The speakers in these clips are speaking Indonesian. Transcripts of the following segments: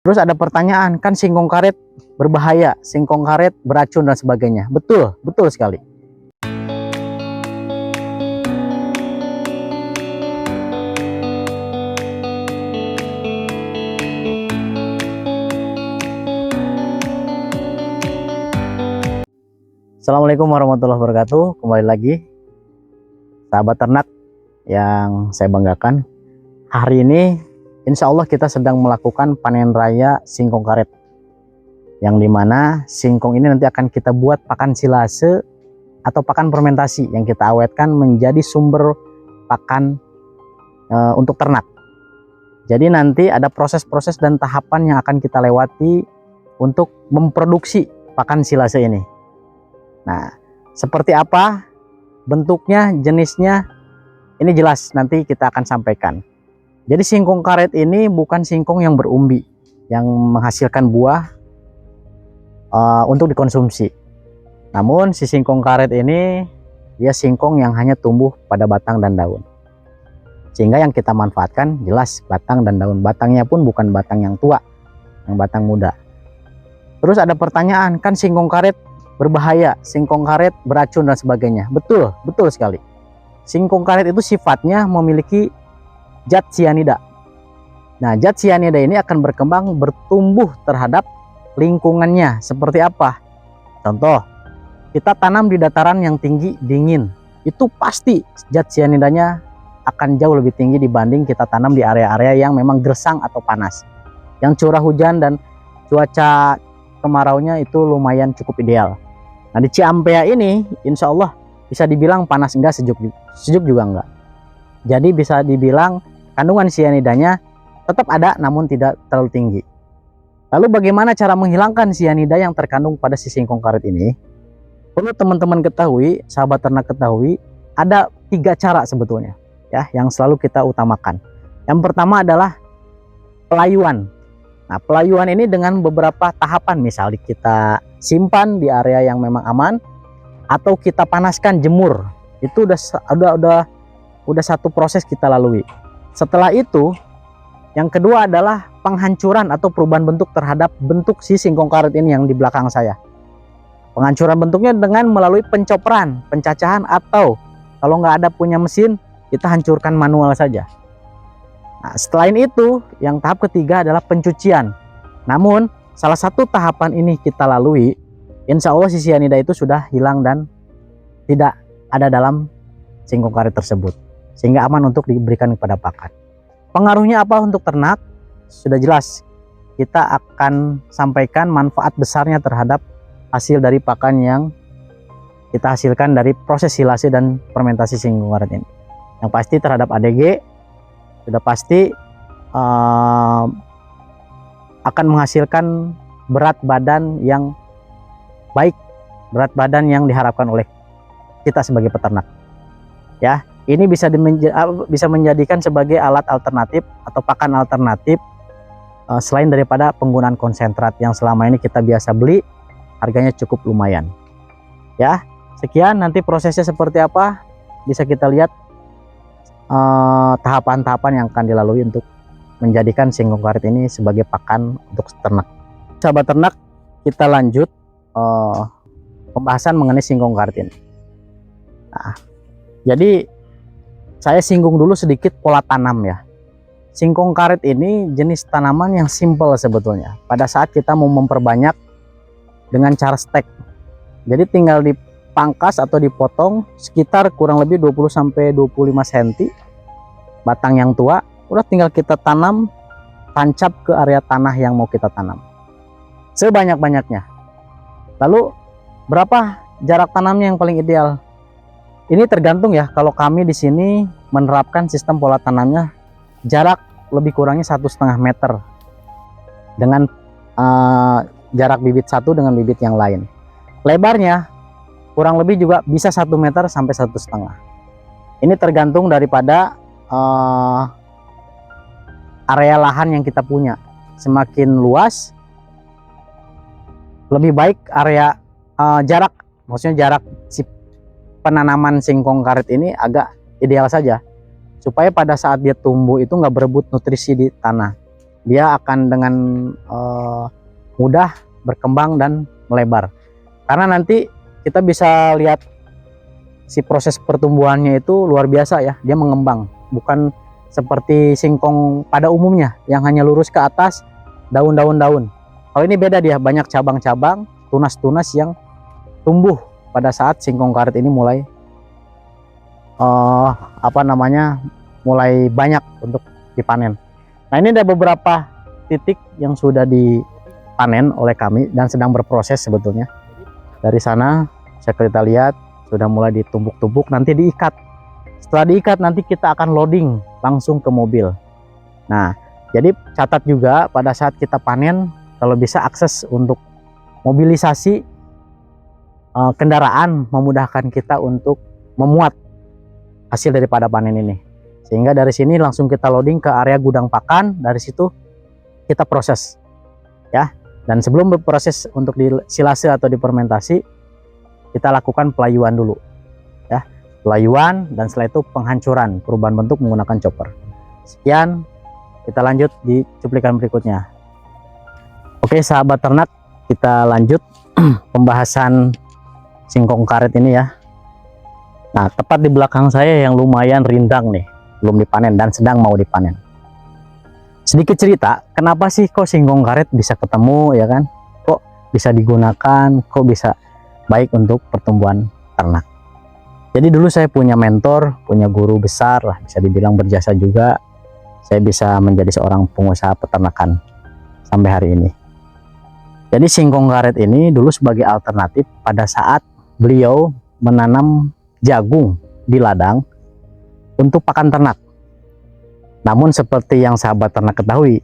Terus ada pertanyaan, kan singkong karet berbahaya, singkong karet beracun dan sebagainya. Betul, betul sekali. Assalamualaikum warahmatullahi wabarakatuh. Kembali lagi, sahabat ternak yang saya banggakan. Hari ini insya Allah kita sedang melakukan panen raya singkong karet, yang dimana singkong ini nanti akan kita buat pakan silase atau pakan fermentasi yang kita awetkan menjadi sumber pakan untuk ternak. Jadi nanti ada proses-proses dan tahapan yang akan kita lewati untuk memproduksi pakan silase ini. Nah, seperti apa bentuknya, jenisnya, ini jelas nanti kita akan sampaikan. Jadi singkong karet ini bukan singkong yang berumbi, yang menghasilkan buah untuk dikonsumsi. Namun si singkong karet ini dia singkong yang hanya tumbuh pada batang dan daun. Sehingga yang kita manfaatkan jelas batang dan daun. Batangnya pun bukan batang yang tua, yang batang muda. Terus ada pertanyaan, kan singkong karet berbahaya, singkong karet beracun dan sebagainya. Betul, betul sekali. Singkong karet itu sifatnya memiliki zat sianida. Nah, zat sianida ini akan berkembang bertumbuh terhadap lingkungannya. Seperti apa? Contoh, kita tanam di dataran yang tinggi, dingin. Itu pasti zat sianidanya akan jauh lebih tinggi dibanding kita tanam di area-area yang memang gersang atau panas. Yang curah hujan dan cuaca kemaraunya itu lumayan cukup ideal. Nah, di Ciampea ini insya Allah bisa dibilang panas enggak, sejuk juga enggak. Jadi bisa dibilang kandungan sianidanya tetap ada namun tidak terlalu tinggi. Lalu bagaimana cara menghilangkan sianida yang terkandung pada si singkong karet ini? Perlu teman-teman ketahui, sahabat ternak ketahui, ada 3 cara sebetulnya ya yang selalu kita utamakan. Yang pertama adalah pelayuan. Nah, pelayuan ini dengan beberapa tahapan, misalnya kita simpan di area yang memang aman atau kita panaskan, jemur. Itu udah satu proses kita lalui. Setelah itu, yang kedua adalah penghancuran atau perubahan bentuk terhadap bentuk si singkong karet ini yang di belakang saya. Penghancuran bentuknya dengan melalui pencoperan, pencacahan, atau kalau nggak ada punya mesin, kita hancurkan manual saja. Nah, selain itu, yang tahap ketiga adalah pencucian. Namun, salah satu tahapan ini kita lalui, insya Allah si sianida itu sudah hilang dan tidak ada dalam singkong karet tersebut. Sehingga aman untuk diberikan kepada pakan. Pengaruhnya apa untuk ternak? Sudah jelas. Kita akan sampaikan manfaat besarnya terhadap hasil dari pakan yang kita hasilkan dari proses silase dan fermentasi singkong karet ini. Yang pasti terhadap ADG, sudah pasti akan menghasilkan berat badan yang baik, berat badan yang diharapkan oleh kita sebagai peternak. Ya, ini bisa menjadikan sebagai alat alternatif atau pakan alternatif selain daripada penggunaan konsentrat yang selama ini kita biasa beli, harganya cukup lumayan. Ya, sekian, nanti prosesnya seperti apa bisa kita lihat tahapan-tahapan yang akan dilalui untuk menjadikan singkong karet ini sebagai pakan untuk ternak. Sahabat ternak, kita lanjut pembahasan mengenai singkong karet ini. Nah, jadi saya singgung dulu sedikit pola tanam ya. Singkong karet ini jenis tanaman yang simple sebetulnya. Pada saat kita mau memperbanyak dengan cara stek. Jadi tinggal dipangkas atau dipotong sekitar kurang lebih 20-25 cm. Batang yang tua, udah tinggal kita tanam, tancap ke area tanah yang mau kita tanam. Sebanyak-banyaknya. Lalu berapa jarak tanamnya yang paling ideal? Ini tergantung ya. Kalau kami di sini menerapkan sistem pola tanamnya jarak lebih kurangnya 1,5 meter dengan jarak bibit satu dengan bibit yang lain. Lebarnya kurang lebih juga bisa 1 meter sampai 1,5. Ini tergantung daripada area lahan yang kita punya. Semakin luas, lebih baik area jarak, maksudnya jarak si penanaman singkong karet ini agak ideal saja, supaya pada saat dia tumbuh itu nggak berebut nutrisi di tanah. dia akan dengan mudah berkembang dan melebar. Karena nanti kita bisa lihat si proses pertumbuhannya itu luar biasa ya, dia mengembang, bukan seperti singkong pada umumnya yang hanya lurus ke atas, daun-daun. Kalau ini beda, dia banyak cabang-cabang, tunas-tunas yang tumbuh pada saat singkong karet ini mulai mulai banyak untuk dipanen. Nah, ini ada beberapa titik yang sudah dipanen oleh kami dan sedang berproses sebetulnya. Dari sana kita lihat sudah mulai ditumbuk-tumbuk, nanti diikat. Setelah diikat nanti kita akan loading langsung ke mobil. Nah, jadi catat juga pada saat kita panen, kalau bisa akses untuk mobilisasi kendaraan memudahkan kita untuk memuat hasil daripada panen ini. Sehingga dari sini langsung kita loading ke area gudang pakan, dari situ kita proses ya. Dan sebelum berproses untuk disilase atau difermentasi, kita lakukan pelayuan dulu ya, pelayuan, dan setelah itu penghancuran, perubahan bentuk menggunakan chopper. Sekian, kita lanjut di cuplikan berikutnya. Oke sahabat ternak, kita lanjut pembahasan singkong karet ini ya. Nah, tepat di belakang saya yang lumayan rindang nih, belum dipanen dan sedang mau dipanen. Sedikit cerita, kenapa sih kok singkong karet bisa ketemu ya kan? Kok bisa digunakan, kok bisa baik untuk pertumbuhan ternak. Jadi dulu saya punya mentor, punya guru besar lah, bisa dibilang berjasa juga. Saya bisa menjadi seorang pengusaha peternakan sampai hari ini. Jadi singkong karet ini dulu sebagai alternatif pada saat beliau menanam jagung di ladang untuk pakan ternak. Namun seperti yang sahabat ternak ketahui,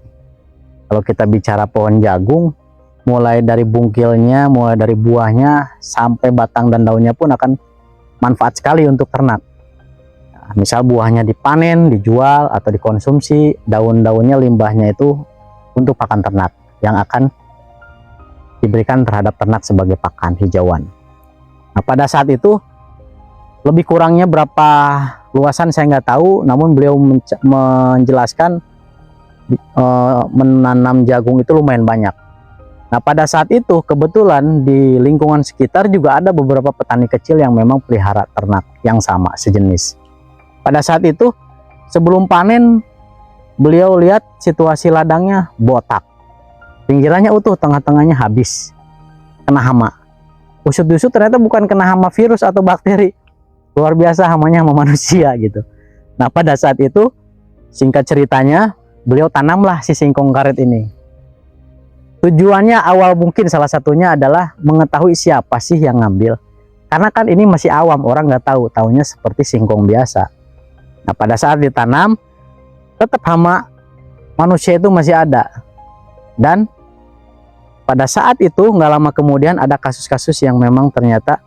kalau kita bicara pohon jagung, mulai dari bungkilnya, mulai dari buahnya, sampai batang dan daunnya pun akan manfaat sekali untuk ternak. Nah, misal buahnya dipanen, dijual, atau dikonsumsi, daun-daunnya, limbahnya itu untuk pakan ternak yang akan diberikan terhadap ternak sebagai pakan hijauan. Nah, pada saat itu lebih kurangnya berapa luasan saya nggak tahu, namun beliau menjelaskan menanam jagung itu lumayan banyak. Nah, pada saat itu kebetulan di lingkungan sekitar juga ada beberapa petani kecil yang memang pelihara ternak yang sama sejenis. Pada saat itu sebelum panen, beliau lihat situasi ladangnya botak, pinggirannya utuh, tengah-tengahnya habis kena hama. Usut-usut ternyata bukan kena hama virus atau bakteri, luar biasa hamanya sama manusia gitu. Nah, pada saat itu singkat ceritanya beliau tanamlah si singkong karet ini. Tujuannya awal mungkin salah satunya adalah mengetahui siapa sih yang ngambil, karena kan ini masih awam, orang nggak tahu, taunya seperti singkong biasa. Nah, pada saat ditanam tetap hama manusia itu masih ada, dan pada saat itu nggak lama kemudian ada kasus-kasus yang memang ternyata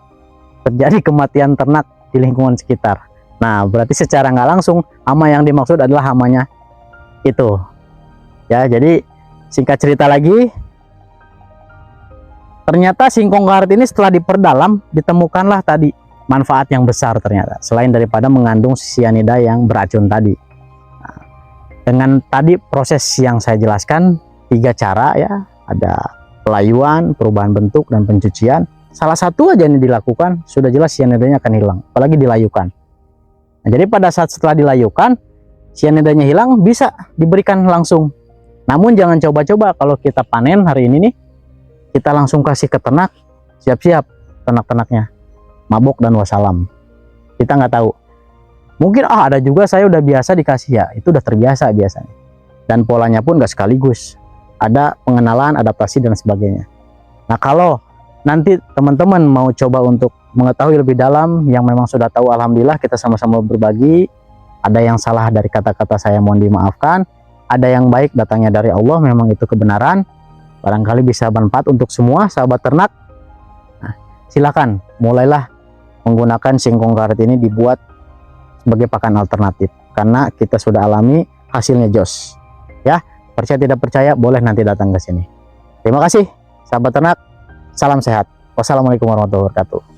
terjadi kematian ternak di lingkungan sekitar. Nah, berarti secara nggak langsung hama yang dimaksud adalah hamanya itu ya. Jadi singkat cerita lagi, ternyata singkong karet ini setelah diperdalam ditemukanlah tadi manfaat yang besar ternyata, selain daripada mengandung cyanida yang beracun tadi. Nah, dengan tadi proses yang saya jelaskan 3 cara ya, ada pelayuan, perubahan bentuk, dan pencucian. Salah satu aja yang dilakukan sudah jelas cyanidanya akan hilang, apalagi dilayukan. Nah, jadi pada saat setelah dilayukan cyanidanya hilang, bisa diberikan langsung. Namun jangan coba-coba kalau kita panen hari ini nih, kita langsung kasih ke ternak, siap-siap ternak-ternaknya mabok dan wassalam. Kita nggak tahu. Mungkin ada juga saya udah biasa dikasih, ya itu udah terbiasa biasanya. Dan polanya pun nggak sekaligus. Ada pengenalan, adaptasi, dan sebagainya. Nah, kalau nanti teman-teman mau coba untuk mengetahui lebih dalam, yang memang sudah tahu, alhamdulillah kita sama-sama berbagi. Ada yang salah dari kata-kata saya, mohon dimaafkan. Ada yang baik datangnya dari Allah, memang itu kebenaran. Barangkali bisa bermanfaat untuk semua sahabat ternak. Nah, silakan mulailah menggunakan singkong karet ini dibuat sebagai pakan alternatif, karena kita sudah alami hasilnya jos ya. Percaya tidak percaya boleh nanti datang ke sini. Terima kasih sahabat ternak, salam sehat, wassalamualaikum warahmatullahi wabarakatuh.